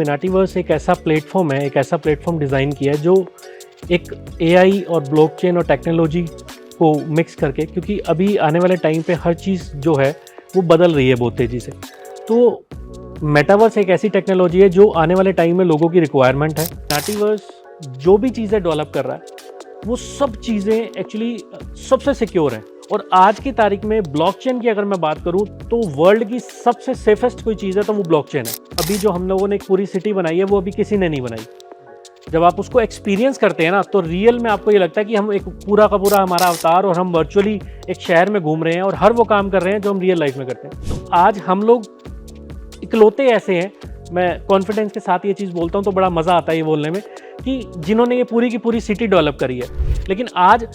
मिनाटीवर्स एक ऐसा प्लेटफॉर्म है, एक ऐसा प्लेटफॉर्म डिज़ाइन किया है जो एक एआई और ब्लॉकचेन और टेक्नोलॉजी को मिक्स करके, क्योंकि अभी आने वाले टाइम पे हर चीज़ जो है वो बदल रही है बहुत तेज़ी से। तो मेटावर्स एक ऐसी टेक्नोलॉजी है जो आने वाले टाइम में लोगों की रिक्वायरमेंट है। मेटावर्स जो भी चीज़ें डेवलप कर रहा है वो सब चीज़ें एक्चुअली सबसे सिक्योर हैं। और आज की तारीख में ब्लॉकचेन की अगर मैं बात करूं तो वर्ल्ड की सबसे सेफेस्ट कोई चीज़ है तो वो ब्लॉकचेन है। अभी जो हम लोगों ने एक पूरी सिटी बनाई है वो अभी किसी ने नहीं बनाई। जब आप उसको एक्सपीरियंस करते हैं ना तो रियल में आपको ये लगता है कि हम एक पूरा का पूरा हमारा अवतार और हम वर्चुअली एक शहर में घूम रहे हैं और हर वो काम कर रहे हैं जो हम रियल लाइफ में करते हैं। तो आज हम लोग इकलौते ऐसे हैं, मैं कॉन्फिडेंस के साथ ये चीज़ बोलता हूँ तो बड़ा मज़ा आता है ये बोलने में, कि जिन्होंने ये पूरी की पूरी सिटी डेवलप करी है। लेकिन आज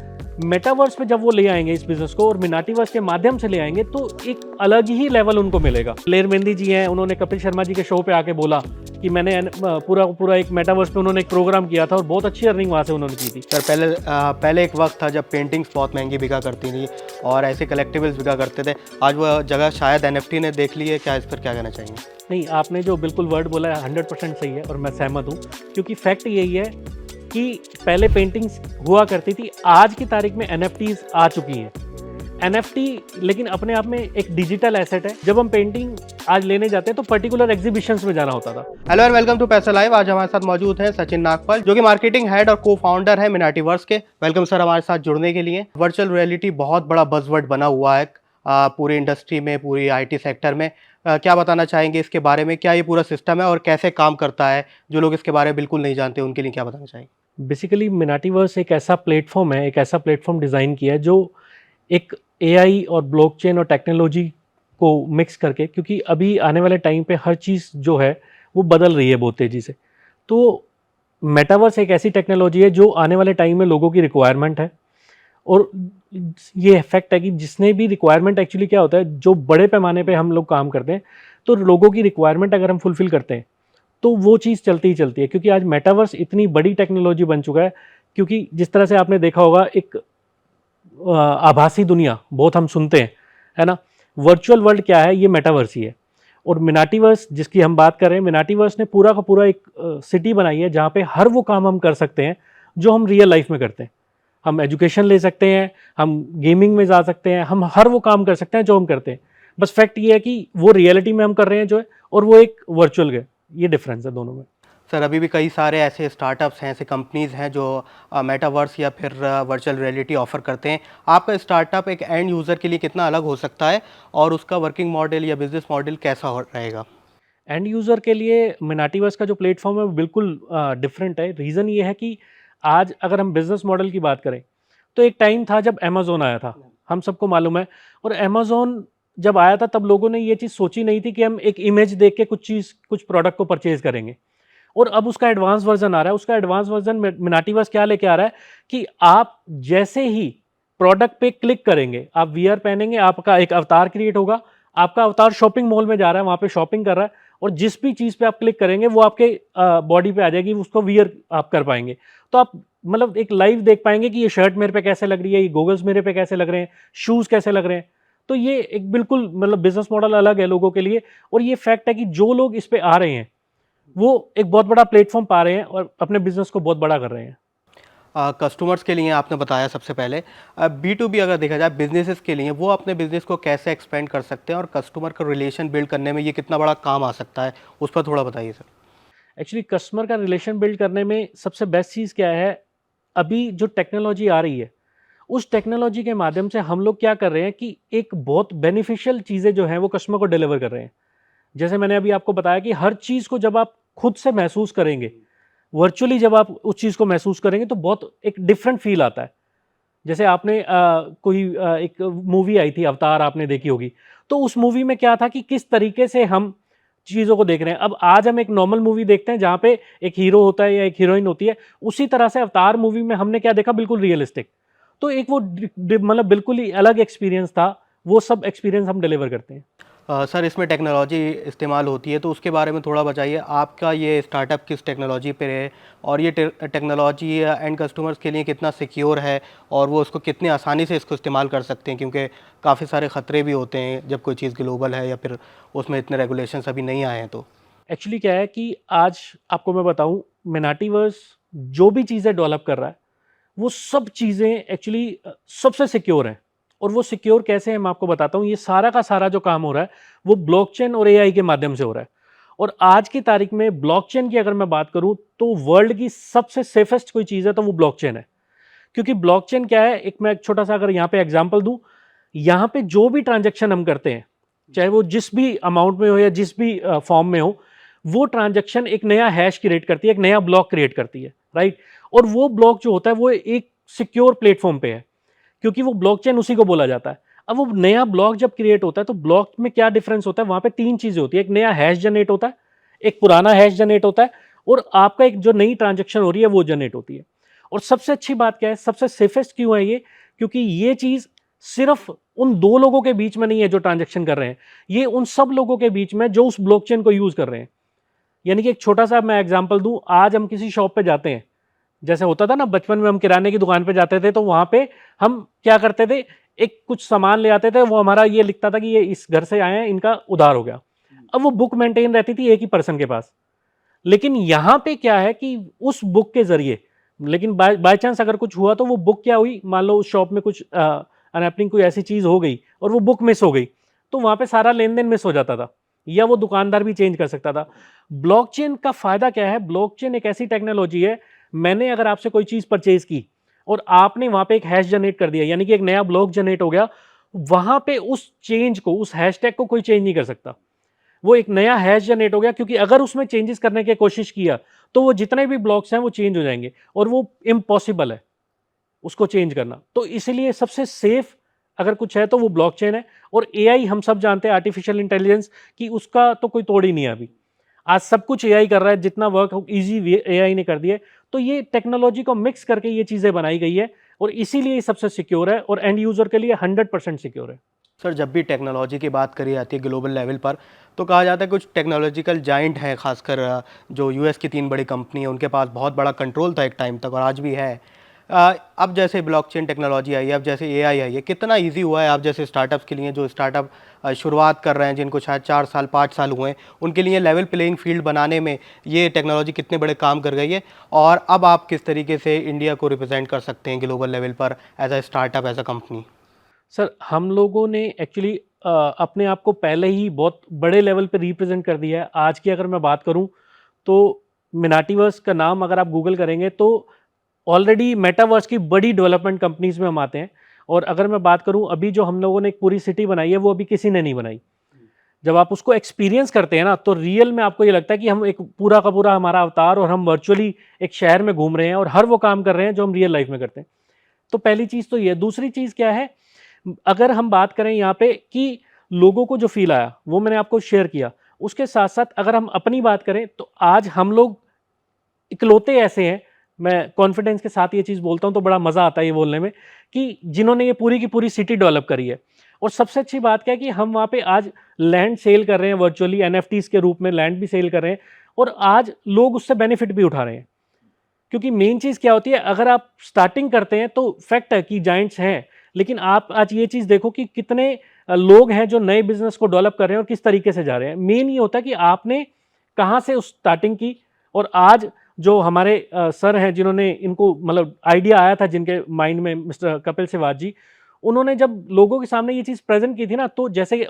मेटावर्स पे जब वो ले आएंगे इस बिजनेस को और मिनाटीवर्स के माध्यम से ले आएंगे तो एक अलग ही लेवल उनको मिलेगा। लेर मेहंदी जी हैं, उन्होंने कपिल शर्मा जी के शो पे आके बोला कि मैंने पूरा एक मेटावर्स पे उन्होंने एक प्रोग्राम किया था और बहुत अच्छी अर्निंग वहाँ से उन्होंने की थी। सर पहले एक वक्त था जब पेंटिंग्स बहुत महंगी बिका करती थी और ऐसे कलेक्टिबल्स बिका करते थे। आज वह जगह शायद एनएफटी ने देख ली है। क्या इस पर क्या कहना चाहेंगे? नहीं, आपने जो बिल्कुल वर्ड बोला है 100% सही है और मैं सहमत हूँ, क्योंकि फैक्ट यही है कि पहले पेंटिंग्स हुआ करती थी, आज की तारीख में एनएफटीज आ चुकी हैं। एनएफटी लेकिन अपने आप में एक डिजिटल एसेट है। जब हम पेंटिंग आज लेने जाते हैं तो पर्टिकुलर एग्जीबिशंस में जाना होता था। हेलो एंड वेलकम टू पैसा लाइव। आज हमारे साथ मौजूद हैं सचिन नागपाल, जो कि मार्केटिंग हेड और को फाउंडर है मिनाटीवर्स के। वेलकम सर हमारे साथ जुड़ने के लिए। वर्चुअल रियलिटी बहुत बड़ा बज़वर्ड बना हुआ है पूरी इंडस्ट्री में, पूरी आईटी सेक्टर में। क्या बताना चाहेंगे इसके बारे में? क्या ये पूरा सिस्टम है और कैसे काम करता है? जो लोग इसके बारे में बिल्कुल नहीं जानते उनके लिए क्या बताना चाहेंगे? बेसिकली मिनाटीवर्स एक ऐसा प्लेटफॉर्म है, एक ऐसा प्लेटफॉर्म डिज़ाइन किया है जो एक एआई और ब्लॉकचेन और टेक्नोलॉजी को मिक्स करके, क्योंकि अभी आने वाले टाइम पे हर चीज़ जो है वो बदल रही है बहुत तेज़ी से। तो मेटावर्स एक ऐसी टेक्नोलॉजी है जो आने वाले टाइम में लोगों की रिक्वायरमेंट है। और ये फैक्ट है कि जिसने भी रिक्वायरमेंट, एक्चुअली क्या होता है, जो बड़े पैमाने पे हम लोग काम करते हैं तो लोगों की रिक्वायरमेंट अगर हम फुलफ़िल करते हैं तो वो चीज़ चलती ही चलती है। क्योंकि आज मेटावर्स इतनी बड़ी टेक्नोलॉजी बन चुका है, क्योंकि जिस तरह से आपने देखा होगा एक आभासी दुनिया बहुत हम सुनते हैं, है ना। वर्चुअल वर्ल्ड क्या है? ये मेटावर्स ही है। और मिनाटीवर्स जिसकी हम बात कर रहे हैं, मिनाटीवर्स ने पूरा का पूरा एक सिटी बनाई है जहाँ पे हर वो काम हम कर सकते हैं जो हम रियल लाइफ में करते हैं। हम एजुकेशन ले सकते हैं, हम गेमिंग में जा सकते हैं, हम हर वो काम कर सकते हैं जो हम करते हैं। बस फैक्ट ये है कि वो रियलिटी में हम कर रहे हैं जो है, और वो एक वर्चुअल है। ये डिफरेंस है दोनों में। सर अभी भी कई सारे ऐसे स्टार्टअप्स हैं, ऐसे कंपनीज़ हैं जो मेटावर्स या फिर वर्चुअल रियलिटी ऑफ़र करते हैं। आपका स्टार्टअप एक एंड यूज़र के लिए कितना अलग हो सकता है और उसका वर्किंग मॉडल या बिजनेस मॉडल कैसा रहेगा? एंड यूज़र के लिए मिनाटीवर्स का जो प्लेटफॉर्म है वो बिल्कुल डिफरेंट है। रीज़न ये है कि आज अगर हम बिजनेस मॉडल की बात करें तो एक टाइम था जब अमेज़न आया था, हम सबको मालूम है। और अमेज़न जब आया था तब लोगों ने ये चीज़ सोची नहीं थी कि हम एक इमेज देख के कुछ प्रोडक्ट को परचेज करेंगे। और अब उसका एडवांस वर्जन आ रहा है। उसका एडवांस वर्जन मिनाटीवर्स क्या लेके आ रहा है कि आप जैसे ही प्रोडक्ट पे क्लिक करेंगे, आप वीआर पहनेंगे, आपका एक अवतार क्रिएट होगा, आपका अवतार शॉपिंग मॉल में जा रहा है, वहां पे शॉपिंग कर रहा है, और जिस भी चीज पे आप क्लिक करेंगे वो आपके बॉडी पे आ जाएगी, उसको वियर आप कर पाएंगे। तो आप मतलब एक लाइव देख पाएंगे कि ये शर्ट मेरे पे कैसे लग रही है, ये गोगल्स मेरे पे कैसे लग रहे हैं, शूज कैसे लग रहे हैं। तो ये एक बिल्कुल मतलब बिजनेस मॉडल अलग है लोगों के लिए। और ये फैक्ट है कि जो लोग इस पे आ रहे हैं वो एक बहुत बड़ा प्लेटफॉर्म पा रहे हैं और अपने बिजनेस को बहुत बड़ा कर रहे हैं। कस्टमर्स के लिए आपने बताया सबसे पहले। बी टू बी अगर देखा जाए बिजनेसेस के लिए, वो अपने बिजनेस को कैसे एक्सपेंड कर सकते हैं और कस्टमर का रिलेशन बिल्ड करने में ये कितना बड़ा काम आ सकता है, उस पर थोड़ा बताइए सर। एक्चुअली कस्टमर का रिलेशन बिल्ड करने में सबसे बेस्ट चीज़ क्या है? अभी जो टेक्नोलॉजी आ रही है उस टेक्नोलॉजी के माध्यम से हम लोग क्या कर रहे हैं कि एक बहुत बेनिफिशियल चीज़ें जो हैं वो कस्टमर को डिलीवर कर रहे हैं। जैसे मैंने अभी आपको बताया कि हर चीज़ को जब आप खुद से महसूस करेंगे, वर्चुअली जब आप उस चीज़ को महसूस करेंगे तो बहुत एक डिफरेंट फील आता है। जैसे आपने एक मूवी आई थी अवतार, आपने देखी होगी। तो उस मूवी में क्या था कि किस तरीके से हम चीज़ों को देख रहे हैं। अब आज हम एक नॉर्मल मूवी देखते हैं जहाँ पे एक हीरो होता है या एक हीरोइन होती है, उसी तरह से अवतार मूवी में हमने क्या देखा, बिल्कुल रियलिस्टिक। तो एक वो मतलब बिल्कुल ही अलग एक्सपीरियंस था। वो सब एक्सपीरियंस हम डिलीवर करते हैं। सर इसमें टेक्नोलॉजी इस्तेमाल होती है तो उसके बारे में थोड़ा बताइए। आपका ये स्टार्टअप किस टेक्नोलॉजी पे है और ये टेक्नोलॉजी एंड कस्टमर्स के लिए कितना सिक्योर है और वो उसको कितने आसानी से इसको इस्तेमाल कर सकते हैं? क्योंकि काफ़ी सारे ख़तरे भी होते हैं जब कोई चीज़ ग्लोबल है या फिर उसमें इतने रेगुलेशंस अभी नहीं आए हैं तो। एक्चुअली क्या है कि आज आपको मैं बताऊं, मिनाटीवर्स जो भी चीज़ें डेवलप कर रहा है वो सब चीज़ें एक्चुअली सबसे सिक्योर हैं। और वो सिक्योर कैसे है मैं आपको बताता हूँ। ये सारा का सारा जो काम हो रहा है वो ब्लॉकचेन और एआई के माध्यम से हो रहा है। और आज की तारीख में ब्लॉकचेन की अगर मैं बात करूं तो वर्ल्ड की सबसे सेफेस्ट कोई चीज़ है तो वो ब्लॉकचेन है। क्योंकि ब्लॉकचेन क्या है, एक मैं एक छोटा सा अगर यहाँ पे एग्जांपल दूं, यहाँ पे जो भी ट्रांजैक्शन हम करते हैं, चाहे वो जिस भी अमाउंट में हो या जिस भी फॉर्म में हो, वो ट्रांजैक्शन एक नया हैश क्रिएट करती है, एक नया ब्लॉक क्रिएट करती है, राइट। और वो ब्लॉक जो होता है वो एक सिक्योर प्लेटफॉर्म पे है, क्योंकि वो ब्लॉकचेन उसी को बोला जाता है। अब वो नया ब्लॉक जब क्रिएट होता है तो ब्लॉक में क्या डिफरेंस होता है, वहां पे तीन चीजें होती है। एक नया हैश जनरेट होता है, एक पुराना हैश जनरेट होता है, और आपका एक जो नई ट्रांजैक्शन हो रही है वो जनरेट होती है। और सबसे अच्छी बात क्या है, सबसे सेफेस्ट क्यों है ये, क्योंकि ये चीज सिर्फ उन दो लोगों के बीच में नहीं है जो ट्रांजैक्शन कर रहे हैं, ये उन सब लोगों के बीच में जो उस ब्लॉकचेन को यूज कर रहे हैं। यानी कि एक छोटा सा मैं एग्जांपल दूं, आज हम किसी शॉप पे जाते हैं, जैसे होता था ना बचपन में, हम किराने की दुकान पे जाते थे तो वहां पे हम क्या करते थे, एक कुछ सामान ले आते थे, वो हमारा ये लिखता था कि ये इस घर से आए हैं, इनका उधार हो गया। अब वो बुक मेंटेन रहती थी एक ही पर्सन के पास। लेकिन यहां पे क्या है कि उस बुक के जरिए, लेकिन बाय चांस अगर कुछ हुआ तो वो बुक क्या हुई, मान लो उस शॉप में कुछ अनहैपनिंग कोई ऐसी चीज हो गई और वो बुक मिस हो गई, तो वहां पे सारा लेन देन मिस हो जाता था, या वो दुकानदार भी चेंज कर सकता था। ब्लॉकचेन का फायदा क्या है, ब्लॉकचेन एक ऐसी टेक्नोलॉजी है, मैंने अगर आपसे कोई चीज परचेज की और आपने वहां पे एक हैश जनरेट कर दिया, यानी कि एक नया ब्लॉक जनरेट हो गया, वहां पे उस चेंज को, उस हैशटैग को कोई चेंज नहीं कर सकता। वो एक नया हैश जनरेट हो गया, क्योंकि अगर उसमें चेंजेस करने की कोशिश किया तो वो जितने भी ब्लॉक्स हैं वो चेंज हो जाएंगे, और वो इम्पॉसिबल है उसको चेंज करना। तो इसलिए सबसे सेफ अगर कुछ है तो वो ब्लॉकचेन है। और एआई हम सब जानते हैं, आर्टिफिशियल इंटेलिजेंस की उसका तो कोई तोड़ ही नहीं है अभी। आज सब कुछ एआई कर रहा है, जितना वर्क इजी एआई ने कर दिया है। तो ये टेक्नोलॉजी को मिक्स करके ये चीजें बनाई गई है, और इसीलिए ये सबसे सिक्योर है, और एंड यूजर के लिए 100% सिक्योर है। सर, जब भी टेक्नोलॉजी की बात करी जाती है ग्लोबल लेवल पर, तो कहा जाता है कुछ टेक्नोलॉजिकल जाइंट है, खासकर जो यूएस की तीन बड़ी कंपनी है, उनके पास बहुत बड़ा कंट्रोल था एक टाइम तक, और आज भी है। अब जैसे ब्लॉकचेन टेक्नोलॉजी आई है, अब जैसे एआई आई है, कितना इजी हुआ है आप जैसे स्टार्टअप्स के लिए, जो स्टार्टअप शुरुआत कर रहे हैं, जिनको शायद 4 साल 5 साल हुए हैं, उनके लिए लेवल प्लेइंग फील्ड बनाने में ये टेक्नोलॉजी कितने बड़े काम कर गई है, और अब आप किस तरीके से इंडिया को रिप्रेजेंट कर सकते हैं ग्लोबल लेवल पर as a startup, as a company? Sir, हम लोगों ने एक्चुअली अपने आप को पहले ही बहुत बड़े लेवल पे रिप्रेजेंट कर दिया है। आज की अगर मैं बात करूं तो मिनाटीवर्स का नाम अगर आप गूगल करेंगे तो ऑलरेडी मेटावर्स की बड़ी डेवलपमेंट कंपनीज में हम आते हैं। और अगर मैं बात करूं, अभी जो हम लोगों ने एक पूरी सिटी बनाई है वो अभी किसी ने नहीं बनाई। जब आप उसको एक्सपीरियंस करते हैं ना, तो रियल में आपको ये लगता है कि हम एक पूरा का पूरा हमारा अवतार, और हम वर्चुअली एक शहर में घूम रहे हैं और हर वो काम कर रहे हैं जो हम रियल लाइफ में करते हैं। तो पहली चीज तो ये। दूसरी चीज क्या है, अगर हम बात करें यहाँ पे कि लोगों को जो फील आया वो मैंने आपको शेयर किया। उसके साथ साथ अगर हम अपनी बात करें तो आज हम लोग इकलौते ऐसे हैं, मैं कॉन्फिडेंस के साथ ये चीज़ बोलता हूँ तो बड़ा मज़ा आता है ये बोलने में, कि जिन्होंने ये पूरी की पूरी सिटी डेवलप करी है। और सबसे अच्छी बात क्या है कि हम वहाँ पे आज लैंड सेल कर रहे हैं, वर्चुअली एनएफटीज के रूप में लैंड भी सेल कर रहे हैं, और आज लोग उससे बेनिफिट भी उठा रहे हैं। क्योंकि मेन चीज़ क्या होती है, अगर आप स्टार्टिंग करते हैं तो फैक्ट है कि जाइंट्स हैं, लेकिन आप आज ये चीज़ देखो कि कितने लोग हैं जो नए बिजनेस को डेवलप कर रहे हैं और किस तरीके से जा रहे हैं। मेन ये होता है कि आपने कहाँ से उस स्टार्टिंग की। और आज जो हमारे सर हैं जिन्होंने इनको मतलब आइडिया आया था जिनके माइंड में, मिस्टर कपिल सिवाज जी, उन्होंने जब लोगों के सामने ये चीज़ प्रेजेंट की थी ना, तो जैसे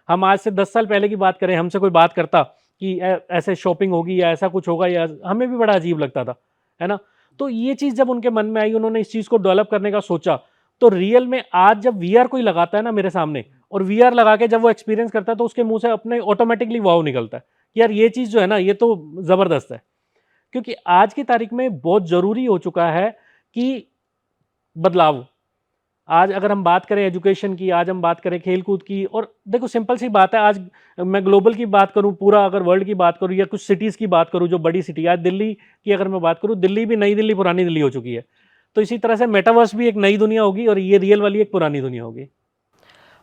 हम आज से 10 साल पहले की बात करें, हमसे कोई बात करता कि ऐसे शॉपिंग होगी या ऐसा कुछ होगा, या हमें भी बड़ा अजीब लगता था, है ना। तो ये चीज़ जब उनके मन में आई, उन्होंने इस चीज़ को डेवलप करने का सोचा, तो रियल में आज जब वीआर कोई लगाता है ना मेरे सामने, और वीआर लगा के जब वो एक्सपीरियंस करता है, तो उसके मुंह से अपने ऑटोमेटिकली वाव निकलता है कि यार ये चीज़ जो है ना, ये तो ज़बरदस्त है। क्योंकि आज की तारीख में बहुत ज़रूरी हो चुका है कि बदलाव। आज अगर हम बात करें एजुकेशन की, आज हम बात करें खेलकूद की, और देखो सिंपल सी बात है, आज मैं ग्लोबल की बात करूं, पूरा अगर वर्ल्ड की बात करूं, या कुछ सिटीज़ की बात करूं जो बड़ी सिटी, आज दिल्ली की अगर मैं बात करूं, दिल्ली भी नई दिल्ली पुरानी दिल्ली हो चुकी है। तो इसी तरह से मेटावर्स भी एक नई दुनिया होगी, और ये रियल वाली एक पुरानी दुनिया होगी।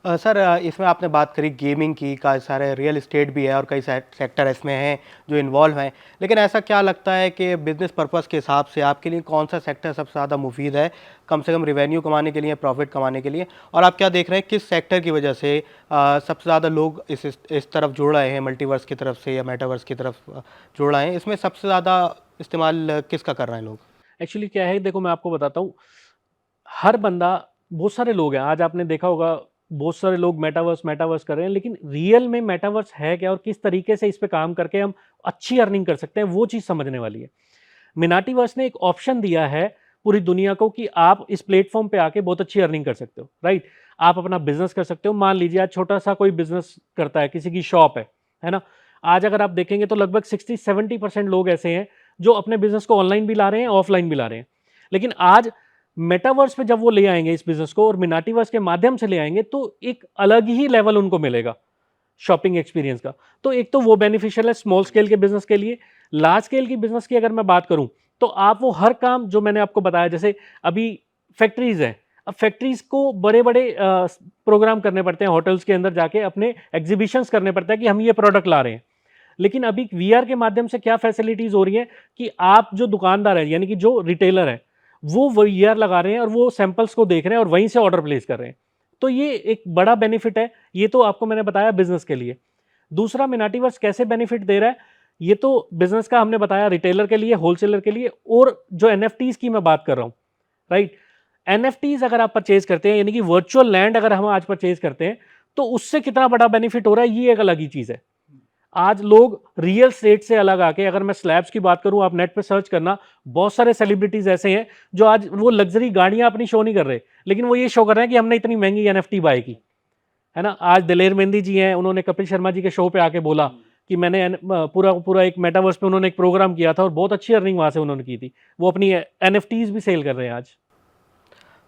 सर इसमें आपने बात करी गेमिंग की, कई सारे रियल एस्टेट भी है और कई सेक्टर इसमें हैं जो इन्वॉल्व हैं। लेकिन ऐसा क्या लगता है कि बिज़नेस पर्पस के हिसाब से आपके लिए कौन सा सेक्टर सबसे ज़्यादा मुफीद है, कम से कम रेवेन्यू कमाने के लिए, प्रॉफिट कमाने के लिए? और आप क्या देख रहे हैं किस सेक्टर की वजह से सबसे ज़्यादा लोग इस तरफ जुड़ रहे हैं, मल्टीवर्स की तरफ से या मेटावर्स की तरफ जुड़ रहे हैं? इसमें सबसे ज़्यादा इस्तेमाल किसका कर रहे हैं लोग? एक्चुअली क्या है, देखो मैं आपको बताता हूँ, हर बंदा, बहुत सारे लोग हैं, आज आपने देखा होगा बहुत सारे लोग मेटावर्स मेटावर्स कर रहे हैं, लेकिन रियल में मेटावर्स है क्या और किस तरीके से इस पे काम करके हम अच्छी अर्निंग कर सकते हैं, वो चीज़ समझने वाली है। मिनाटीवर्स ने एक ऑप्शन दिया है पूरी दुनिया को कि आप इस प्लेटफॉर्म पे आके बहुत अच्छी अर्निंग कर सकते हो, राइट। आप अपना बिजनेस कर सकते हो। मान लीजिए आज छोटा सा कोई बिजनेस करता है, किसी की शॉप है ना। आज अगर आप देखेंगे तो लगभग 60-70% लोग ऐसे हैं जो अपने बिजनेस को ऑनलाइन भी ला रहे हैं, ऑफलाइन भी ला रहे हैं। लेकिन आज मेटावर्स पे जब वो ले आएंगे इस बिजनेस को और मिनाटीवर्स के माध्यम से ले आएंगे तो एक अलग ही लेवल उनको मिलेगा शॉपिंग एक्सपीरियंस का। तो एक तो वो बेनिफिशियल है स्मॉल स्केल के बिजनेस के लिए। लार्ज स्केल की बिजनेस की अगर मैं बात करूं तो आप वो हर काम जो मैंने आपको बताया, जैसे अभी फैक्ट्रीज हैं, अब फैक्ट्रीज को बड़े बड़े प्रोग्राम करने पड़ते हैं, होटल्स के अंदर जाके अपने एग्जीबिशंस करने पड़ते हैं कि हम ये प्रोडक्ट ला रहे हैं। लेकिन अभी वीआर के माध्यम से क्या फैसिलिटीज हो रही है कि आप जो दुकानदार है, यानी कि जो रिटेलर है, वो वीआर लगा रहे हैं और वो सैंपल्स को देख रहे हैं और वहीं से ऑर्डर प्लेस कर रहे हैं। तो ये एक बड़ा बेनिफिट है। ये तो आपको मैंने बताया बिजनेस के लिए। दूसरा, मिनाटीवर्स कैसे बेनिफिट दे रहा है, ये तो बिजनेस का हमने बताया, रिटेलर के लिए, होलसेलर के लिए, और जो एनएफटीज की मैं बात कर रहा हूं, राइट। एनएफटीज अगर आप परचेज करते हैं, यानी कि वर्चुअल लैंड अगर हम आज परचेज करते हैं, तो उससे कितना बड़ा बेनिफिट हो रहा है, ये एक अलग ही चीज है। आज लोग रियल स्टेट से अलग आके, अगर मैं स्लैब्स की बात करूं, आप नेट पे सर्च करना, बहुत सारे सेलिब्रिटीज ऐसे हैं जो आज वो लग्जरी गाड़ियां अपनी शो नहीं कर रहे, लेकिन वो ये शो कर रहे हैं कि हमने इतनी महंगी एनएफटी बाय की, है ना। आज दिलेर मेहंदी जी हैं, उन्होंने कपिल शर्मा जी के शो पे आके बोला कि मैंने पूरा पूरा एक मेटावर्स पे उन्होंने एक प्रोग्राम किया था और बहुत अच्छी अर्निंग वहां से उन्होंने की थी। वो अपनी एनएफटीज भी सेल कर रहे हैं आज।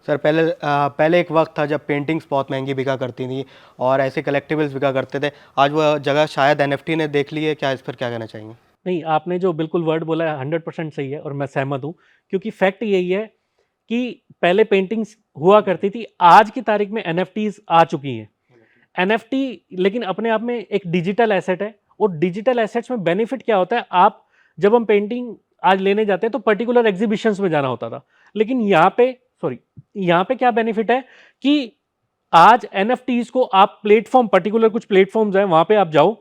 सर पहले एक वक्त था जब पेंटिंग्स बहुत महंगी बिका करती थी और ऐसे कलेक्टिबल्स बिका करते थे। आज वह जगह शायद एनएफटी ने देख ली है। क्या इस पर क्या कहना चाहेंगे? नहीं, आपने जो बिल्कुल वर्ड बोला है 100% सही है और मैं सहमत हूँ, क्योंकि फैक्ट यही है कि पहले पेंटिंग्स हुआ करती थी, आज की तारीख में एनएफटीज आ चुकी हैं। एनएफटी लेकिन अपने आप में एक डिजिटल एसेट है, और डिजिटल एसेट्स में बेनिफिट क्या होता है, आप जब हम पेंटिंग आज लेने जाते हैं तो पर्टिकुलर एग्जीबिशंस में जाना होता था, लेकिन यहाँ पे क्या बेनिफिट है कि आज एनएफटीज को आप प्लेटफॉर्म, पर्टिकुलर कुछ प्लेटफॉर्म्स हैं, वहां पे आप जाओ,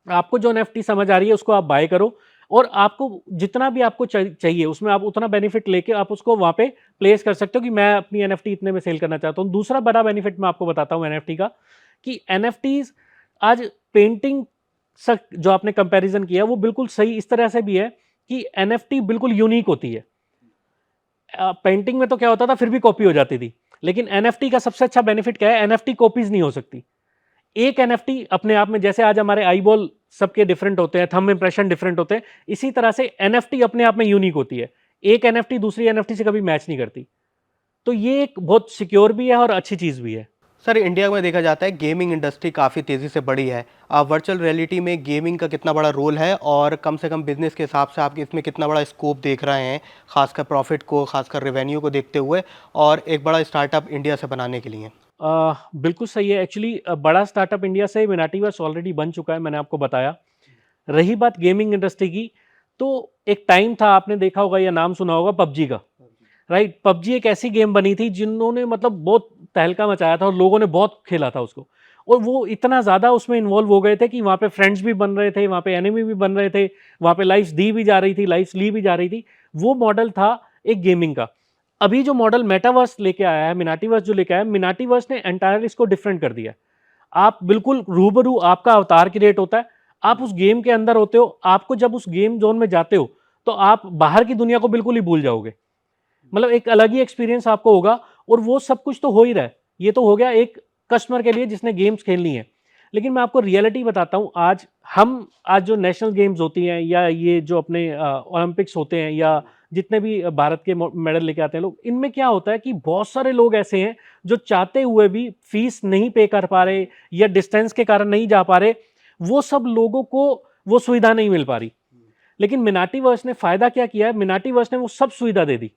आपको जो एनएफटी समझ आ रही है उसको आप बाय करो, और आपको जितना भी आपको चाहिए उसमें आप उतना बेनिफिट लेके आप उसको वहां पे प्लेस कर सकते हो कि मैं अपनी एनएफटी इतने में सेल करना चाहता हूं। दूसरा बड़ा बेनिफिट मैं आपको बताता हूं एनएफटी का, कि एनएफटीज आज पेंटिंग जो आपने कंपैरिजन किया वो बिल्कुल सही इस तरह से भी है कि एनएफटी बिल्कुल यूनिक होती है। पेंटिंग में तो क्या होता था, फिर भी कॉपी हो जाती थी, लेकिन एनएफटी का सबसे अच्छा बेनिफिट क्या है, एनएफटी कॉपीज नहीं हो सकती। एक एनएफटी अपने आप में, जैसे आज हमारे आईबॉल सबके डिफरेंट होते हैं, थंब इंप्रेशन डिफरेंट होते हैं, इसी तरह से एनएफटी अपने आप में यूनिक होती है। एक एनएफटी दूसरी एनएफटी से कभी मैच नहीं करती। तो ये एक बहुत सिक्योर भी है और अच्छी चीज भी है। सर इंडिया में देखा जाता है गेमिंग इंडस्ट्री काफ़ी तेज़ी से बढ़ी है। आप वर्चुअल रियलिटी में गेमिंग का कितना बड़ा रोल है और कम से कम बिजनेस के हिसाब से आप इसमें कितना बड़ा स्कोप देख रहे हैं, खासकर प्रॉफिट को, खासकर रेवेन्यू को देखते हुए, और एक बड़ा स्टार्टअप इंडिया से बनाने के लिए? बिल्कुल सही है। एक्चुअली बड़ा स्टार्टअप इंडिया से मिनाटीवर्स ऑलरेडी बन चुका है, मैंने आपको बताया। रही बात गेमिंग इंडस्ट्री की, तो एक टाइम था, आपने देखा होगा या नाम सुना होगा, पबजी का, राइट। पबजी एक ऐसी गेम बनी थी जिन्होंने मतलब बहुत तहलका मचाया था और लोगों ने बहुत खेला था उसको, और वो इतना ज़्यादा उसमें इन्वॉल्व हो गए थे कि वहाँ पे फ्रेंड्स भी बन रहे थे, वहाँ पे एनिमी भी बन रहे थे, वहाँ पे लाइफ्स दी भी जा रही थी, लाइफ्स ली भी जा रही थी। वो मॉडल था एक गेमिंग का। अभी जो मॉडल मेटावर्स लेके आया है, मिनाटीवर्स जो लेके आया है, मिनाटीवर्स ने एंटायरली इसको डिफरेंट कर दिया है। आप बिल्कुल रूबरू, आपका अवतार क्रिएट होता है, आप उस गेम के अंदर होते हो, आपको जब उस गेम जोन में जाते हो तो आप बाहर की दुनिया को बिल्कुल ही भूल जाओगे। मतलब एक अलग ही एक्सपीरियंस आपको होगा, और वो सब कुछ तो हो ही रहा है। ये तो हो गया एक कस्टमर के लिए जिसने गेम्स खेलनी है, लेकिन मैं आपको रियलिटी बताता हूँ। आज जो नेशनल गेम्स होती हैं, या ये जो अपने ओलंपिक्स होते हैं, या जितने भी भारत के मेडल लेके आते हैं लोग, इनमें क्या होता है कि बहुत सारे लोग ऐसे हैं जो चाहते हुए भी फीस नहीं पे कर पा रहे, या डिस्टेंस के कारण नहीं जा पा रहे। वो सब लोगों को वो सुविधा नहीं मिल पा रही। लेकिन मिनाटीवर्स ने फायदा क्या किया है, मिनाटीवर्स ने वो सब सुविधा दे दी।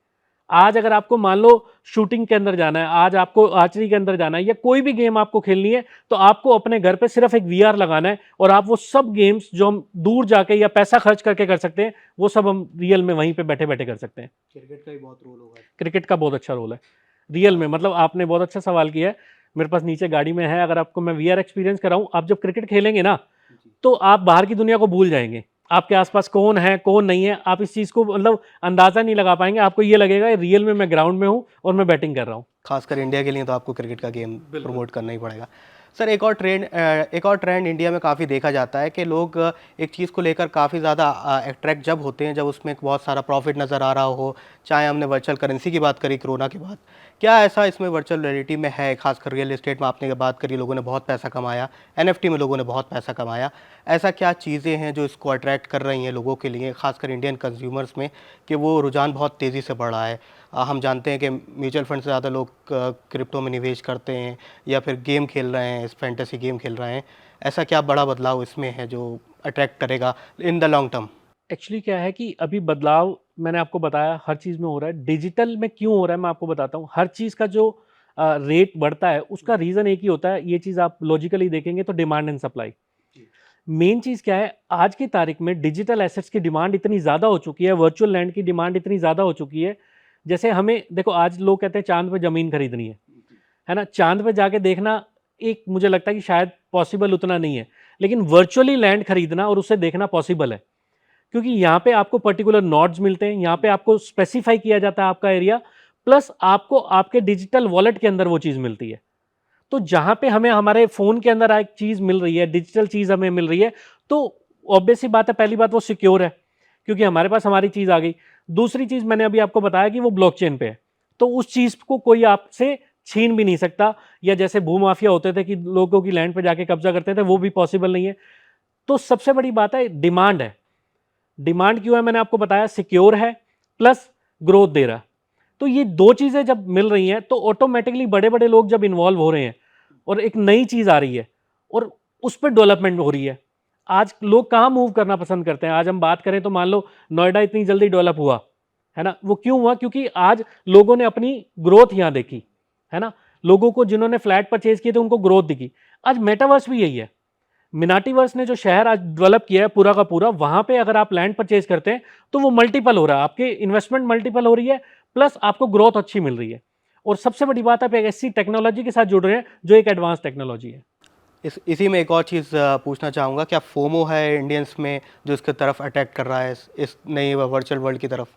आज अगर आपको मान लो शूटिंग के अंदर जाना है, आज आपको आर्चरी के अंदर जाना है, या कोई भी गेम आपको खेलनी है, तो आपको अपने घर पे सिर्फ एक वीआर लगाना है और आप वो सब गेम्स जो हम दूर जाके या पैसा खर्च करके कर सकते हैं, वो सब हम रियल में वहीं पे बैठे बैठे कर सकते हैं। क्रिकेट का भी बहुत रोल होगा। क्रिकेट का बहुत अच्छा रोल है रियल में। मतलब आपने बहुत अच्छा सवाल किया है। मेरे पास नीचे गाड़ी में है, अगर आपको मैं वीआर एक्सपीरियंस कराऊं, आप जब क्रिकेट खेलेंगे ना, तो आप बाहर की दुनिया को भूल जाएंगे। आपके आसपास कौन है कौन नहीं है, आप इस चीज़ को मतलब अंदाज़ा नहीं लगा पाएंगे। आपको ये लगेगा रियल में मैं ग्राउंड में हूँ और मैं बैटिंग कर रहा हूँ। खासकर इंडिया के लिए तो आपको क्रिकेट का गेम प्रमोट करना ही पड़ेगा। सर, एक और ट्रेंड इंडिया में काफ़ी देखा जाता है कि लोग एक चीज़ को लेकर काफ़ी ज़्यादा अट्रैक्ट जब होते हैं जब उसमें बहुत सारा प्रॉफिट नज़र आ रहा हो। चाहे हमने वर्चुअल करेंसी की बात करी कोरोना के बाद, क्या ऐसा इसमें वर्चुअल रियलिटी में है? खासकर रियल एस्टेट में आपने बात करी, लोगों ने बहुत पैसा कमाया, एनएफटी में लोगों ने बहुत पैसा कमाया। ऐसा क्या चीज़ें हैं जो इसको अट्रैक्ट कर रही हैं लोगों के लिए, खासकर इंडियन कंज्यूमर्स में, कि वो रुझान बहुत तेज़ी से बढ़ रहा है? हम जानते हैं कि म्यूचुअल फंड से ज़्यादा लोग क्रिप्टो में निवेश करते हैं या फिर गेम खेल रहे हैं, इस फैंटेसी गेम खेल रहे हैं। ऐसा क्या बड़ा बदलाव इसमें है जो अट्रैक्ट करेगा in the long term? Actually क्या है कि अभी बदलाव मैंने आपको बताया हर चीज़ में हो रहा है। डिजिटल में क्यों हो रहा है मैं आपको बताता हूँ। हर चीज़ का जो रेट बढ़ता है उसका रीज़न एक ही होता है। ये चीज़ आप लॉजिकली देखेंगे तो डिमांड एंड सप्लाई। मेन चीज़ क्या है, आज की तारीख में डिजिटल एसेट्स की डिमांड इतनी ज़्यादा हो चुकी है, वर्चुअल लैंड की डिमांड इतनी ज़्यादा हो चुकी है। जैसे हमें देखो, आज लोग कहते हैं चांद पे ज़मीन खरीदनी है ना? चांद पे जाके देखना एक मुझे लगता है कि शायद पॉसिबल उतना नहीं है, लेकिन वर्चुअली लैंड खरीदना और उसे देखना पॉसिबल है। क्योंकि यहाँ पे आपको पर्टिकुलर नोड्स मिलते हैं, यहाँ पे आपको स्पेसिफाई किया जाता है आपका एरिया, प्लस आपको आपके डिजिटल वॉलेट के अंदर वो चीज़ मिलती है। तो जहाँ पे हमें हमारे फ़ोन के अंदर एक चीज़ मिल रही है, डिजिटल चीज़ हमें मिल रही है, तो ऑब्वियस सी बात है, पहली बात वो सिक्योर है, क्योंकि हमारे पास हमारी चीज़ आ गई। दूसरी चीज़ मैंने अभी आपको बताया कि वो ब्लॉकचेन पे है, तो उस चीज़ को कोई आपसे छीन भी नहीं सकता। या जैसे भूमाफिया होते थे कि लोगों की लैंड पे जाके कब्जा करते थे, वो भी पॉसिबल नहीं है। तो सबसे बड़ी बात है डिमांड है। डिमांड क्यों है मैंने आपको बताया, सिक्योर है प्लस ग्रोथ दे रहा है। तो ये दो चीजें जब मिल रही हैं तो ऑटोमेटिकली बड़े बड़े लोग जब इन्वॉल्व हो रहे हैं और एक नई चीज आ रही है और उस पर डेवलपमेंट हो रही है। आज लोग कहाँ मूव करना पसंद करते हैं? आज हम बात करें तो मान लो नोएडा इतनी जल्दी डेवलप हुआ है ना, वो क्यों हुआ? क्योंकि आज लोगों ने अपनी ग्रोथ यहां देखी है ना। लोगों को जिन्होंने फ्लैट परचेज किए थे उनको ग्रोथ दिखी। आज मेटावर्स भी यही है। मिनाटीवर्स ने जो शहर आज डेवलप किया है पूरा का पूरा, वहां पे अगर आप लैंड परचेज करते हैं तो वो मल्टीपल हो रहा है, आपके इन्वेस्टमेंट मल्टीपल हो रही है, प्लस आपको ग्रोथ अच्छी मिल रही है। और सबसे बड़ी बात, आप एक ऐसी टेक्नोलॉजी के साथ जुड़ रहे हैं जो एक एडवांस टेक्नोलॉजी है। इसी में एक और चीज़ पूछना चाहूँगा, क्या फोमो है इंडियंस में जो इसकी तरफ अटैक कर रहा है, इस नई वर्चुअल वर्ल्ड की तरफ?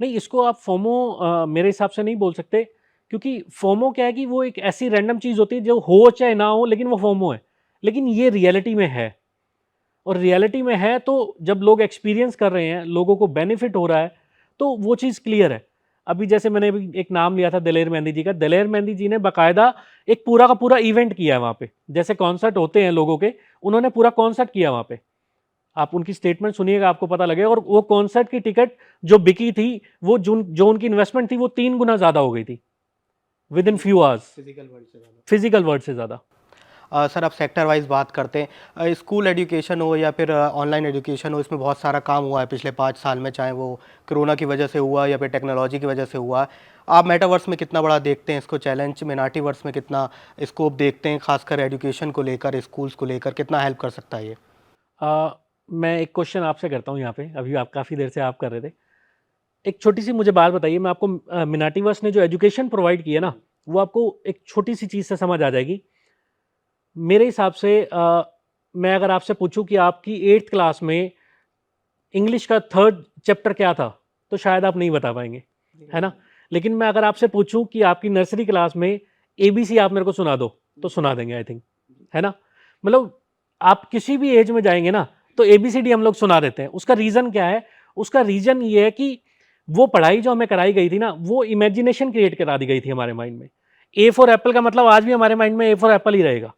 नहीं, इसको आप फोमो मेरे हिसाब से नहीं बोल सकते, क्योंकि फोमो क्या है कि वो एक ऐसी रैंडम चीज होती है जो हो चाहे ना हो, लेकिन वो फोमो है। लेकिन ये रियलिटी में है, और रियलिटी में है तो जब लोग एक्सपीरियंस कर रहे हैं, लोगों को बेनिफिट हो रहा है, तो वो चीज़ क्लियर है। अभी जैसे मैंने अभी एक नाम लिया था दलेर मेहंदी जी का, दलेर मेहंदी जी ने बाकायदा एक पूरा का पूरा इवेंट किया है वहाँ पे। जैसे कॉन्सर्ट होते हैं लोगों के, उन्होंने पूरा कॉन्सर्ट किया वहाँ पे। आप उनकी स्टेटमेंट सुनिएगा, आपको पता लगेगा। और वो कॉन्सर्ट की टिकट जो बिकी थी, वो जो उनकी इन्वेस्टमेंट थी वो 3 गुना ज़्यादा हो गई थी with in few hours, physical world से ज़्यादा। सर, अब सेक्टर वाइज बात करते हैं। स्कूल एजुकेशन हो या फिर ऑनलाइन एजुकेशन हो, इसमें बहुत सारा काम हुआ है पिछले 5 साल में, चाहे वो कोरोना की वजह से हुआ या फिर टेक्नोलॉजी की वजह से हुआ। आप मेटावर्स में कितना बड़ा देखते हैं इसको चैलेंज, मिनाटीवर्स में कितना स्कोप देखते हैं, खासकर एजुकेशन को लेकर, स्कूल्स को लेकर कितना हेल्प कर सकता है ये? मैं एक क्वेश्चन आपसे करता हूँ यहाँ पे, अभी आप काफ़ी देर से आप कर रहे थे। एक छोटी सी मुझे बात बताइए, मैं आपको मिनाटीवर्स ने जो एजुकेशन प्रोवाइड किया ना, वो आपको एक छोटी सी चीज़ से समझ आ जाएगी। मेरे हिसाब से मैं अगर आपसे पूछूं कि आपकी 8th क्लास में इंग्लिश का 3rd चैप्टर क्या था, तो शायद आप नहीं बता पाएंगे, है ना। लेकिन मैं अगर आपसे पूछूं कि आपकी नर्सरी क्लास में ABC आप मेरे को सुना दो, तो सुना देंगे आई थिंक, है ना। मतलब आप किसी भी एज में जाएंगे ना, तो ABCD हम लोग सुना देते हैं। उसका रीज़न क्या है? उसका रीज़न ये है कि वो पढ़ाई जो हमें कराई गई थी ना, वो इमेजिनेशन क्रिएट करा दी गई थी हमारे माइंड में। A फॉर एप्पल का मतलब आज भी हमारे माइंड में A फॉर एप्पल ही रहेगा,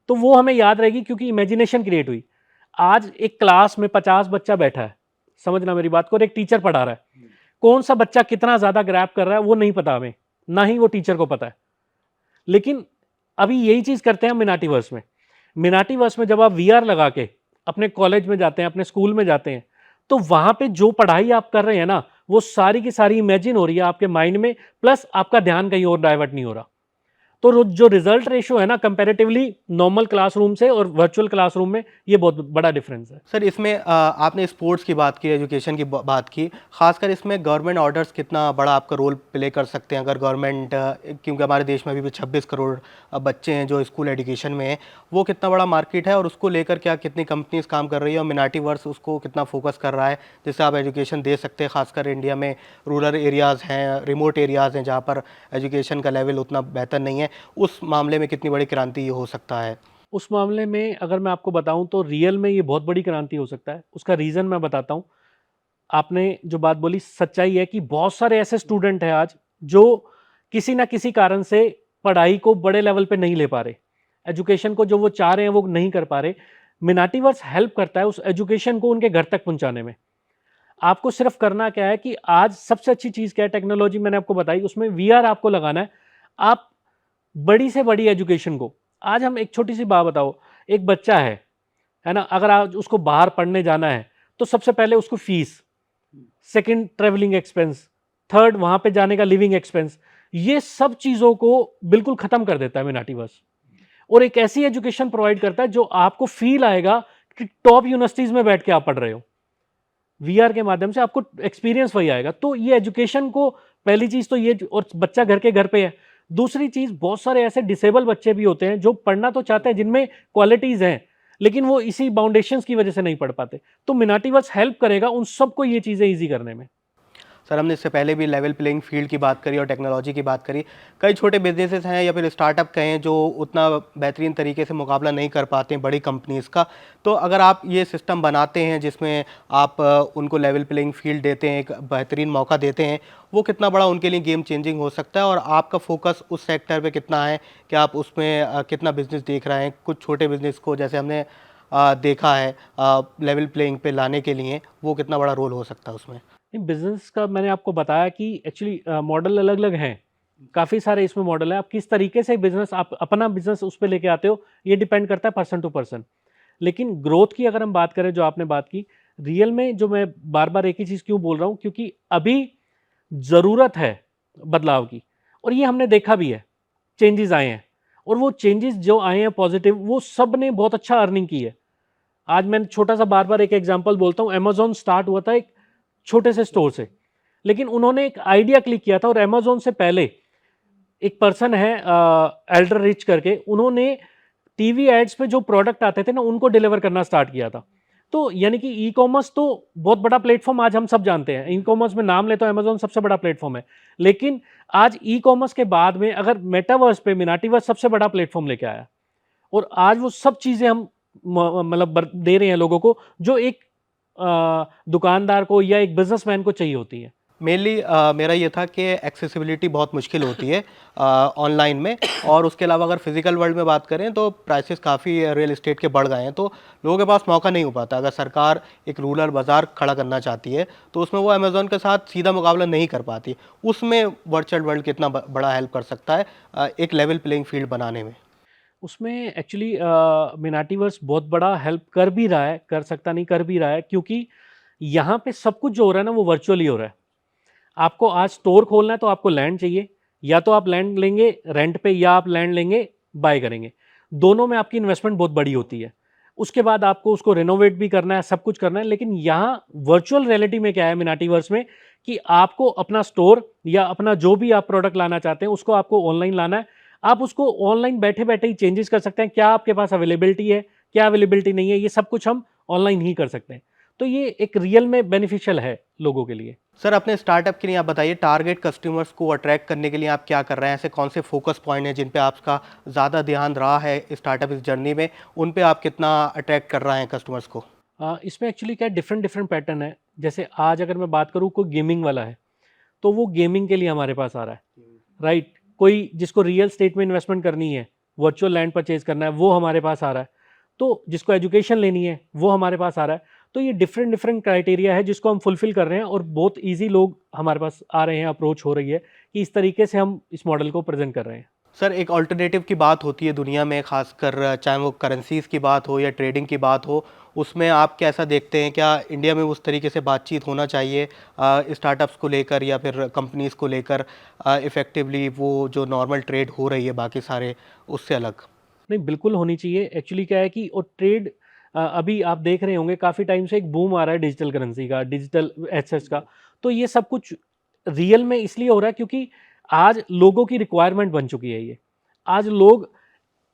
तो वो हमें याद रहेगी क्योंकि इमेजिनेशन क्रिएट हुई। आज एक क्लास में 50 बच्चा बैठा है, समझना मेरी बात को, और एक टीचर पढ़ा रहा है। कौन सा बच्चा कितना ज्यादा ग्रैब कर रहा है वो नहीं पता हमें, ना ही वो टीचर को पता है। लेकिन अभी यही चीज करते हैं मिनाटीवर्स में। मिनाटीवर्स में जब आप VR लगा के अपने कॉलेज में जाते हैं, अपने स्कूल में जाते हैं, तो वहां पे जो पढ़ाई आप कर रहे हैं ना, वो सारी की सारी इमेजिन हो रही है आपके माइंड में, प्लस आपका ध्यान कहीं और डाइवर्ट नहीं हो रहा। तो जो रिजल्ट रेशो है ना कंपैरेटिवली नॉर्मल क्लासरूम से और वर्चुअल क्लासरूम में, ये बहुत बड़ा डिफरेंस है। सर इसमें आपने स्पोर्ट्स की बात की, एजुकेशन की बात की, खासकर इसमें गवर्नमेंट ऑर्डर्स कितना बड़ा आपका रोल प्ले कर सकते हैं अगर गवर्नमेंट, क्योंकि हमारे देश में अभी भी 26 करोड़ बच्चे हैं जो स्कूल एजुकेशन में हैं, वो कितना बड़ा मार्केट है और उसको लेकर क्या कितनी कंपनीज काम कर रही है और मिनाटी वर्स उसको कितना फोकस कर रहा है जिससे आप एजुकेशन दे सकते हैं, खासकर इंडिया में रूरल एरियाज़ हैं, रिमोट एरियाज़ हैं जहाँ पर एजुकेशन का लेवल उतना बेहतर नहीं है, उस मामले में कितनी बड़ी क्रांति ये हो सकता है? उस मामले में अगर मैं आपको बताऊं तो रियल में ये बहुत बड़ी क्रांति हो सकता है। उसका रीज़न मैं बताता हूं। आपने जो बात बोली सच्चाई है कि बहुत सारे ऐसे स्टूडेंट हैं आज जो किसी ना किसी कारण से पढ़ाई को बड़े लेवल पे नहीं ले पा रहे, एजुकेशन को जो वो चाह रहे हैं वो नहीं कर पा रहे। मिनाटीवर्स हेल्प करता है उस एजुकेशन को उनके घर तक पहुंचाने में। आपको सिर्फ करना क्या है कि आज सबसे अच्छी चीज़ क्या है, टेक्नोलॉजी मैंने आपको बताई, उसमें वीआर आपको लगाना है। आप बड़ी से बड़ी एजुकेशन को, आज हम एक छोटी सी बात बताओ, एक बच्चा है ना, अगर आज उसको बाहर पढ़ने जाना है तो सबसे पहले उसको fees, second travelling expense, third वहां पे जाने का लिविंग एक्सपेंस, ये सब चीजों को बिल्कुल खत्म कर देता है मिनाटीवर्स। और एक ऐसी एजुकेशन प्रोवाइड करता है जो आपको फील आएगा कि टॉप यूनिवर्सिटीज में बैठ के आप पढ़ रहे हो। वीआर के माध्यम से आपको एक्सपीरियंस वही आएगा। तो ये एजुकेशन को, पहली चीज तो ये, और बच्चा घर के घर पे है। दूसरी चीज, बहुत सारे ऐसे डिसेबल बच्चे भी होते हैं जो पढ़ना तो चाहते हैं, जिनमें क्वालिटीज हैं, लेकिन वो इसी बाउंडेशंस की वजह से नहीं पढ़ पाते। तो मिनाटीवर्स हेल्प करेगा उन सबको ये चीजें ईजी करने में। सर हमने इससे पहले भी लेवल प्लेइंग फील्ड की बात करी और टेक्नोलॉजी की बात करी। कई छोटे बिजनेसेस हैं या फिर स्टार्टअप कहें जो उतना बेहतरीन तरीके से मुकाबला नहीं कर पाते हैं बड़ी कंपनीज़ का। तो अगर आप ये सिस्टम बनाते हैं जिसमें आप उनको लेवल प्लेइंग फील्ड देते हैं, एक बेहतरीन मौका देते हैं, वो कितना बड़ा उनके लिए गेम चेंजिंग हो सकता है और आपका फोकस उस सेक्टर पे कितना है कि आप उसमें कितना बिजनेस देख रहे हैं? कुछ छोटे बिजनेस को जैसे हमने देखा है लेवल प्लेइंग पे लाने के लिए, वो कितना बड़ा रोल हो सकता है उसमें? बिजनेस का मैंने आपको बताया कि एक्चुअली मॉडल अलग अलग हैं, काफ़ी सारे इसमें मॉडल हैं। आप किस तरीके से बिजनेस, आप अपना बिजनेस उस पर लेके आते हो, ये डिपेंड करता है पर्सन टू पर्सन। लेकिन ग्रोथ की अगर हम बात करें, जो आपने बात की, रियल में जो मैं बार बार एक ही चीज़ क्यों बोल रहा हूँ, क्योंकि अभी ज़रूरत है बदलाव की, और ये हमने देखा भी है, चेंजेस आए हैं, और वो चेंजेस जो आए हैं पॉजिटिव, वो सब ने बहुत अच्छा अर्निंग की है। आज मैं छोटा सा बार बार एक एग्जांपल बोलता हूँ, अमेज़न स्टार्ट हुआ था एक छोटे से स्टोर से, लेकिन उन्होंने एक आइडिया क्लिक किया था, और अमेज़न से पहले एक पर्सन है एल्डर रिच करके, उन्होंने टीवी एड्स पे जो प्रोडक्ट आते थे ना, उनको डिलीवर करना स्टार्ट किया था। तो यानी कि ई कॉमर्स तो बहुत बड़ा प्लेटफॉर्म आज हम सब जानते हैं, ई कॉमर्स में नाम ले तो अमेज़न सबसे बड़ा प्लेटफॉर्म है। लेकिन आज ई कॉमर्स के बाद में अगर मेटावर्स पे मिनाटीवर्स सबसे बड़ा प्लेटफॉर्म लेके आया, और आज वो सब चीज़ें हम मतलब दे रहे हैं लोगों को, जो एक दुकानदार को या एक बिजनेसमैन को चाहिए होती है। मेनली मेरा ये था कि एक्सेसिबिलिटी बहुत मुश्किल होती है ऑनलाइन में, और उसके अलावा अगर फिजिकल वर्ल्ड में बात करें तो प्राइसेस काफ़ी रियल एस्टेट के बढ़ गए हैं, तो लोगों के पास मौका नहीं हो पाता। अगर सरकार एक रूरल बाज़ार खड़ा करना चाहती है तो उसमें वो अमेज़न के साथ सीधा मुकाबला नहीं कर पाती। उसमें वर्चुअल वर्ल्ड कितना बड़ा हेल्प कर सकता है एक लेवल प्लेइंग फील्ड बनाने में? उसमें एक्चुअली मिनाटीवर्स बहुत बड़ा हेल्प कर भी रहा है, कर सकता नहीं, कर भी रहा है, क्योंकि यहाँ पे सब कुछ जो हो रहा है ना, वो वर्चुअली हो रहा है। आपको आज स्टोर खोलना है तो आपको लैंड चाहिए, या तो आप लैंड लेंगे रेंट पे, या आप लैंड लेंगे बाय करेंगे। दोनों में आपकी इन्वेस्टमेंट बहुत बड़ी होती है। उसके बाद आपको उसको रिनोवेट भी करना है, सब कुछ करना है। लेकिन यहाँ वर्चुअल रियलिटी में क्या है मिनाटीवर्स में, कि आपको अपना स्टोर या अपना जो भी आप प्रोडक्ट लाना चाहते हैं उसको आपको ऑनलाइन लाना है। आप उसको ऑनलाइन बैठे बैठे ही चेंजेस कर सकते हैं, क्या आपके पास अवेलेबिलिटी है, क्या अवेलेबिलिटी नहीं है, ये सब कुछ हम ऑनलाइन ही कर सकते हैं। तो ये एक रियल में बेनिफिशियल है लोगों के लिए। सर अपने स्टार्टअप के लिए आप बताइए, टारगेट कस्टमर्स को अट्रैक्ट करने के लिए आप क्या कर रहे हैं? ऐसे कौन से फोकस पॉइंट हैं जिन पे आपका ज़्यादा ध्यान रहा है स्टार्टअप इस जर्नी में, उन पे आप कितना अट्रैक्ट कर रहे हैं कस्टमर्स को? इसमें एक्चुअली क्या डिफरेंट डिफरेंट पैटर्न है। जैसे आज अगर मैं बात करूँ, कोई गेमिंग वाला है तो वो गेमिंग के लिए हमारे पास आ रहा है, राइट। कोई जिसको रियल स्टेट में इन्वेस्टमेंट करनी है, वर्चुअल लैंड परचेज करना है, वो हमारे पास आ रहा है। तो जिसको एजुकेशन लेनी है वो हमारे पास आ रहा है। तो ये डिफरेंट डिफरेंट क्राइटेरिया है जिसको हम फुलफिल कर रहे हैं, और बहुत ईजी लोग हमारे पास आ रहे हैं, अप्रोच हो रही है कि इस तरीके से हम इस मॉडल को प्रेजेंट कर रहे हैं। सर एक अल्टरनेटिव की बात होती है दुनिया में, खासकर चाहे वो करेंसीज की बात हो या ट्रेडिंग की बात हो, उसमें आप कैसा देखते हैं? क्या इंडिया में उस तरीके से बातचीत होना चाहिए स्टार्टअप्स को लेकर या फिर कंपनीज़ को लेकर इफ़ेक्टिवली वो जो नॉर्मल ट्रेड हो रही है बाकी सारे उससे अलग? नहीं, बिल्कुल होनी चाहिए। एक्चुअली क्या है कि और ट्रेड अभी आप देख रहे होंगे काफ़ी टाइम से एक बूम आ रहा है डिजिटल करेंसी का, डिजिटल एसेट्स का। तो ये सब कुछ रियल में इसलिए हो रहा है क्योंकि आज लोगों की रिक्वायरमेंट बन चुकी है ये। आज लोग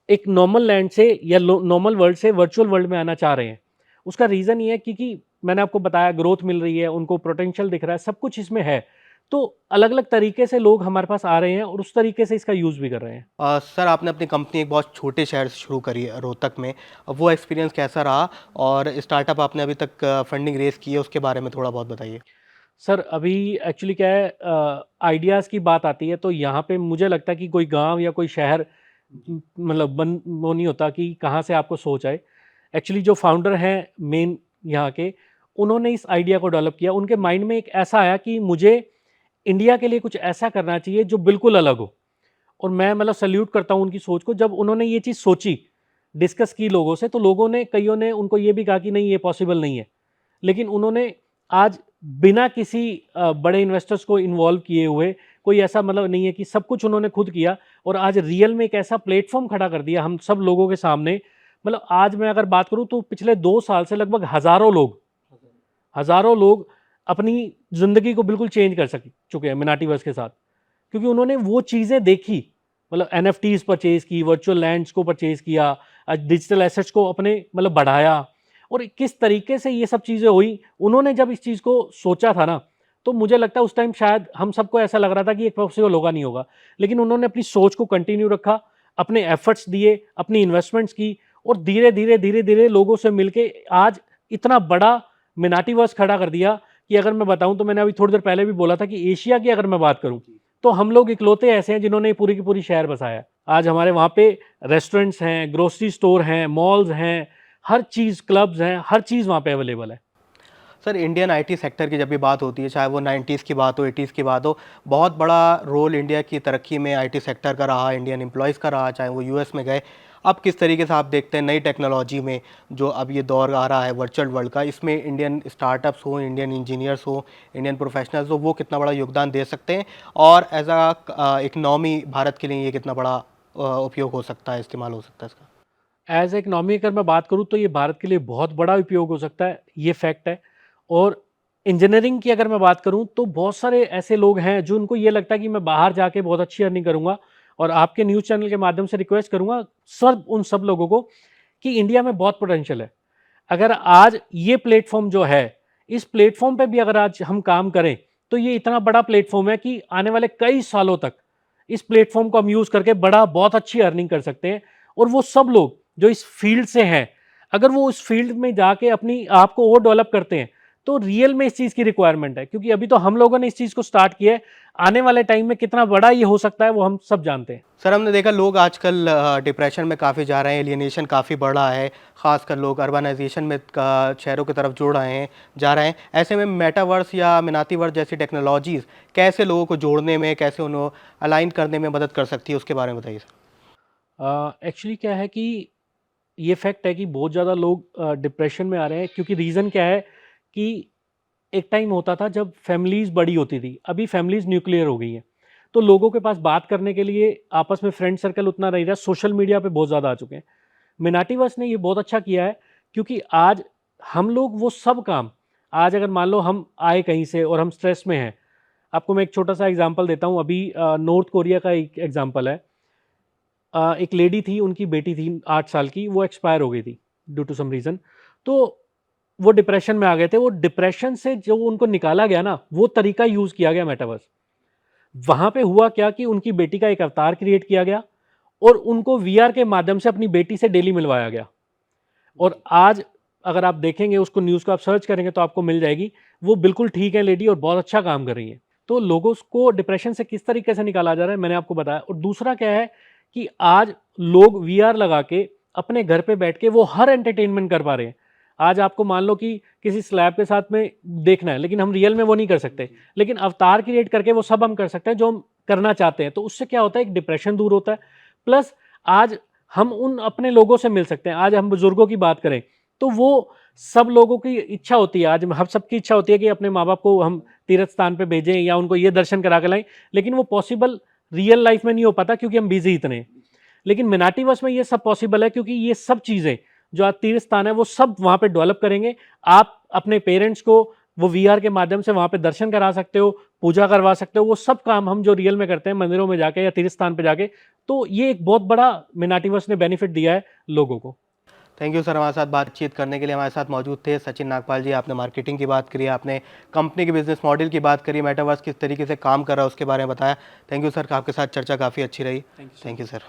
एक नॉर्मल लैंड से या नॉर्मल वर्ल्ड से वर्चुअल वर्ल्ड में आना चाह रहे हैं। उसका रीज़न ये है क्योंकि मैंने आपको बताया ग्रोथ मिल रही है, उनको पोटेंशियल दिख रहा है, सब कुछ इसमें है। तो अलग-अलग तरीके से लोग हमारे पास आ रहे हैं और उस तरीके से इसका यूज़ भी कर रहे हैं। सर आपने अपनी कंपनी एक बहुत छोटे शहर से शुरू करी है रोहतक में। वो एक्सपीरियंस कैसा रहा? और स्टार्टअप आपने अभी तक फंडिंग रेज़ की है उसके बारे में थोड़ा बहुत बताइए? सर अभी एक्चुअली क्या है आइडियाज़ की बात आती है तो यहाँ पे मुझे लगता है कि कोई गांव या कोई शहर मतलब बन वो नहीं होता कि कहाँ से आपको सोच आए। एक्चुअली जो फाउंडर हैं मेन यहाँ के, उन्होंने इस आइडिया को डेवलप किया। उनके माइंड में एक ऐसा आया कि मुझे इंडिया के लिए कुछ ऐसा करना चाहिए जो बिल्कुल अलग हो। और मैं मतलब सैल्यूट करता हूँ उनकी सोच को। जब उन्होंने ये चीज़ सोची, डिस्कस की लोगों से, तो लोगों ने कईयों ने उनको ये भी कहा कि नहीं ये पॉसिबल नहीं है। लेकिन उन्होंने आज बिना किसी बड़े इन्वेस्टर्स को इन्वॉल्व किए हुए, कोई ऐसा मतलब नहीं है कि सब कुछ उन्होंने खुद किया और आज रियल में एक ऐसा प्लेटफ़ॉर्म खड़ा कर दिया हम सब लोगों के सामने। मतलब आज मैं अगर बात करूँ तो पिछले 2 साल से लगभग हज़ारों लोग अपनी ज़िंदगी को बिल्कुल चेंज कर चुके हैं मिनाटीवर्स के साथ। क्योंकि उन्होंने वो चीज़ें देखी, मतलब एनएफटीज़ परचेज़ की, वर्चुअल लैंड्स को परचेज़ किया, डिजिटल एसेट्स को अपने मतलब बढ़ाया और किस तरीके से ये सब चीज़ें हुई। उन्होंने जब इस चीज़ को सोचा था ना, तो मुझे लगता है उस टाइम शायद हम सबको ऐसा लग रहा था कि ये पॉसिबल होगा नहीं होगा। लेकिन उन्होंने अपनी सोच को कंटिन्यू रखा, अपने एफर्ट्स दिए, अपनी इन्वेस्टमेंट्स की और धीरे-धीरे लोगों से मिलके आज इतना बड़ा मिनाटीवर्स खड़ा कर दिया कि अगर मैं बताऊँ तो मैंने अभी थोड़ी देर पहले भी बोला था कि एशिया की अगर मैं बात करूँ, तो हम लोग इकलौते ऐसे हैं जिन्होंने पूरी की पूरी शहर बसाया है। आज हमारे वहाँ पे रेस्टोरेंट्स हैं, ग्रोसरी स्टोर हैं, मॉल्स हैं, हर चीज़, क्लब्स हैं, हर चीज़ वहाँ पे अवेलेबल है। सर इंडियन आईटी सेक्टर की जब भी बात होती है, चाहे वो 90s की बात हो, 80s की बात हो, बहुत बड़ा रोल इंडिया की तरक्की में आईटी सेक्टर का रहा, इंडियन एम्प्लॉयज़ का रहा, चाहे वो यूएस में गए। अब किस तरीके से आप देखते हैं नई टेक्नोलॉजी में जो अब ये दौर आ रहा है वर्चुअल वर्ल्ड का, इसमें इंडियन स्टार्टअप्स हो, इंडियन इंजीनियर्स हो, इंडियन प्रोफेशनल्स हो, वो कितना बड़ा योगदान दे सकते हैं? और एज अ इकनॉमी भारत के लिए ये कितना बड़ा उपयोग हो सकता है, इस्तेमाल हो सकता है इसका? एज़ इकोनॉमी अगर मैं बात करूँ तो ये भारत के लिए बहुत बड़ा उपयोग हो सकता है, ये फैक्ट है। और इंजीनियरिंग की अगर मैं बात करूँ तो बहुत सारे ऐसे लोग हैं जो उनको ये लगता है कि मैं बाहर जाके बहुत अच्छी अर्निंग करूँगा और आपके न्यूज़ चैनल के माध्यम से रिक्वेस्ट करूँगा सब उन सब लोगों को कि इंडिया में बहुत पोटेंशियल है। अगर आज ये प्लेटफ़ॉर्म जो है, इस प्लेटफ़ॉर्म पे भी अगर आज हम काम करें, तो ये इतना बड़ा प्लेटफ़ॉर्म है कि आने वाले कई सालों तक इस प्लेटफ़ॉर्म को हम यूज़ करके बहुत अच्छी अर्निंग कर सकते हैं। और वो सब लोग जो इस फील्ड से हैं, अगर वो उस फील्ड में जाके अपनी आप को और डेवलप करते हैं, तो रियल में इस चीज़ की रिक्वायरमेंट है। क्योंकि अभी तो हम लोगों ने इस चीज़ को स्टार्ट किया है, आने वाले टाइम में कितना बड़ा ये हो सकता है, वो हम सब जानते हैं। सर हमने देखा लोग आजकल डिप्रेशन में काफ़ी जा रहे हैं, एलियनेशन काफ़ी बढ़ रहा है, ख़ासकर लोग अर्बनाइजेशन में शहरों की तरफ जुड़ रहे हैं, जा रहे हैं। ऐसे में मेटावर्स या मिनातीवर्स जैसी टेक्नोलॉजीज़ कैसे लोगों को जोड़ने में, कैसे उन्हें अलाइन करने में मदद कर सकती है, उसके बारे में बताइए सर? एक्चुअली क्या है कि ये फैक्ट है कि बहुत ज़्यादा लोग डिप्रेशन में आ रहे हैं क्योंकि रीज़न क्या है कि एक टाइम होता था जब फैमिलीज़ बड़ी होती थी, अभी फैमिलीज़ न्यूक्लियर हो गई हैं। तो लोगों के पास बात करने के लिए आपस में फ्रेंड सर्कल उतना नहीं रहा, सोशल मीडिया पे बहुत ज़्यादा आ चुके हैं। मिनाटीवर्स ने ये बहुत अच्छा किया है क्योंकि आज हम लोग वो सब काम, आज अगर मान लो हम आए कहीं से और हम स्ट्रेस में हैं, आपको मैं एक छोटा-सा एग्ज़ाम्पल देता हूँ। अभी नॉर्थ कोरिया का एक एग्ज़ाम्पल है। एक लेडी थी, उनकी बेटी थी 8 साल की, वो एक्सपायर हो गई थी ड्यू टू सम रीज़न। तो वो डिप्रेशन में आ गए थे। वो डिप्रेशन से जो उनको निकाला गया ना, वो तरीका यूज़ किया गया मेटावर्स। वहाँ पे हुआ क्या कि उनकी बेटी का एक अवतार क्रिएट किया गया और उनको वीआर के माध्यम से अपनी बेटी से डेली मिलवाया गया। और आज अगर आप देखेंगे उसको, न्यूज़ को आप सर्च करेंगे तो आपको मिल जाएगी। वो बिल्कुल ठीक है लेडी और बहुत अच्छा काम कर रही है। तो लोगों को डिप्रेशन से किस तरीके से निकाला जा रहा है मैंने आपको बताया। और दूसरा क्या है कि आज लोग वीआर लगा के अपने घर पे बैठ के वो हर एंटरटेनमेंट कर पा रहे हैं। आज आपको मान लो कि किसी स्लैब के साथ में देखना है, लेकिन हम रियल में वो नहीं कर सकते। लेकिन अवतार क्रिएट करके वो सब हम कर सकते हैं जो हम करना चाहते हैं। तो उससे क्या होता है, एक डिप्रेशन दूर होता है। प्लस आज हम उन अपने लोगों से मिल सकते हैं। आज हम बुजुर्गों की बात करें तो वो सब लोगों की इच्छा होती है, आज हम सबकी इच्छा होती है कि अपने माँ बाप को हम तीर्थ स्थान पे भेजें या उनको ये दर्शन करा के लाएं, लेकिन वो पॉसिबल रियल लाइफ में नहीं हो पाता क्योंकि हम बिजी इतने हैं। लेकिन मिनाटीवर्स में ये सब पॉसिबल है क्योंकि ये सब चीज़ें जो आज तीर्थ स्थान है वो सब वहाँ पे डेवलप करेंगे। आप अपने पेरेंट्स को वो वीआर के माध्यम से वहाँ पे दर्शन करा सकते हो, पूजा करवा सकते हो, वो सब काम हम जो रियल में करते हैं मंदिरों में जाके या तीर्थ स्थान पे जाके। तो ये एक बहुत बड़ा मिनाटीवर्स ने बेनिफिट दिया है लोगों को। थैंक यू सर, हमारे साथ बातचीत करने के लिए हमारे साथ मौजूद थे सचिन नागपाल जी। आपने मार्केटिंग की बात करी, आपने कंपनी के बिजनेस मॉडल की बात करी, मेटावर्स किस तरीके से काम कर रहा है उसके बारे में बताया। थैंक यू सर, आपके साथ चर्चा काफ़ी अच्छी रही। Thank you sir.